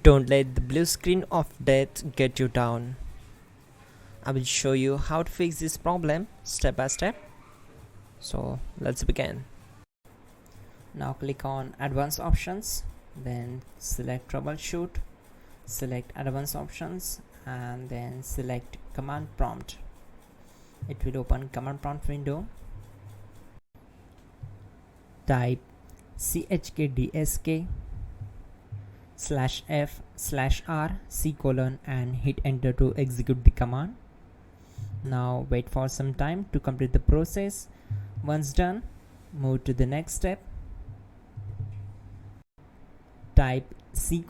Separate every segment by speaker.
Speaker 1: Don't let the blue screen of death get you down. I will show you how to fix this problem step by step. So let's begin. Now click on advanced options, then select troubleshoot, select advanced options, and then select command prompt. It will open command prompt window. Type chkdsk/f/r:" and hit enter to execute the command. Now wait for some time to complete the process. Once done, move to the next step. Type C:"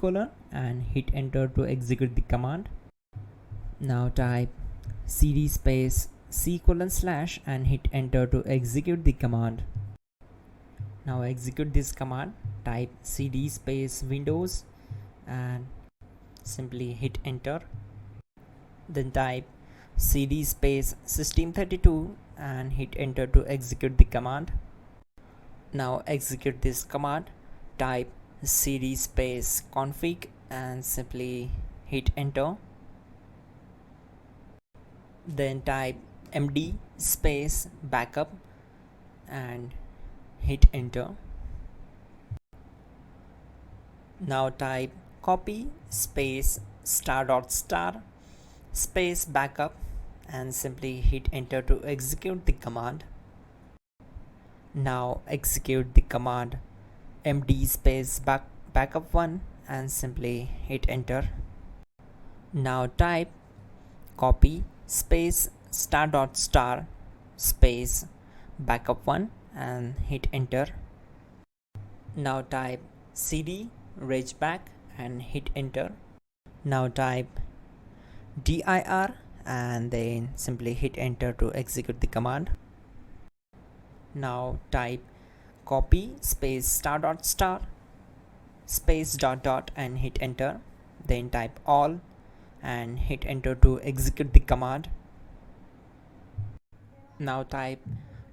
Speaker 1: and hit enter to execute the command. Now type cd space C:/ and hit enter to execute the command. Now execute this command. Type cd space Windows and simply hit enter. Then type cd space System32 and hit enter to execute the command. Now execute this command. Type cd space config and simply hit enter. Then type md space backup and hit enter. Now type copy space *** space backup and simply hit enter to execute the command. Now execute the command md space backup1 and simply hit enter. Now type copy space ** space backup1 and hit enter. Now type cd regback and hit enter. Now type dir and then simply hit enter to execute the command. Now type copy space ** space ... and hit enter. Then type all and hit enter to execute the command. Now type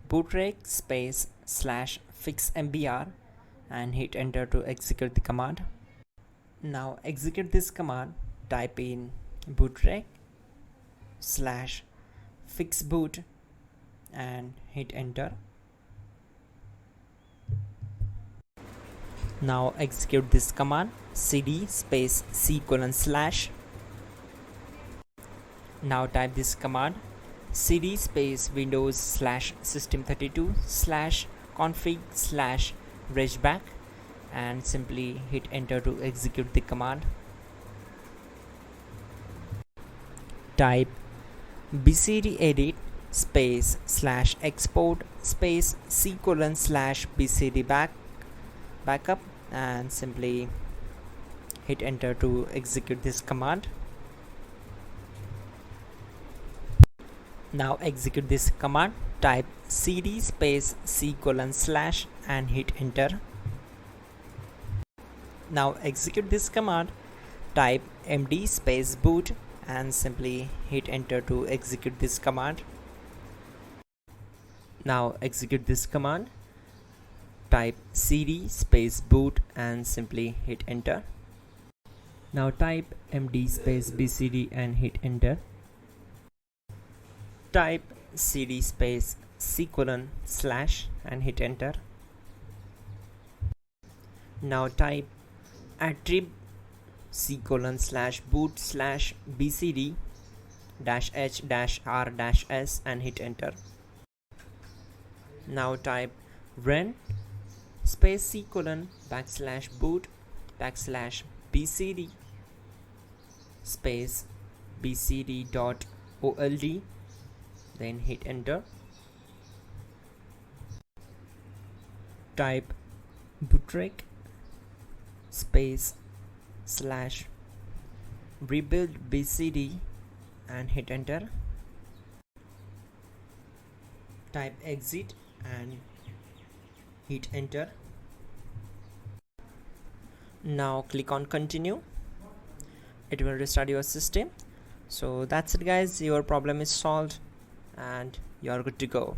Speaker 1: bootrec space /fixmbr and hit enter to execute the command. Now execute this command. Type in bootrec /fixboot and hit enter. Now execute this command cd space C:/. Now type this command cd space Windows /System32/config/regback and simply hit enter to execute the command. Type bcd edit space /export space C:/bcd backup and simply hit enter to execute this command. Now execute this command. Type cd space C:/ and hit enter. Now execute this command. Type md space boot and simply hit enter to execute this command. Now execute this command. Type cd space boot and simply hit enter. Now type md space bcd and hit enter. Type cd space C:/ and hit enter. Now type attrib C:/boot/bcd-h-r-s and hit enter. Now type run space C:/boot/bcd space bcd.old, then hit enter. Type bootrec space /rebuild bcd and hit enter. Type exit and hit enter. Now click on continue. It will restart your system. So that's it guys, your problem is solved and you are good to go.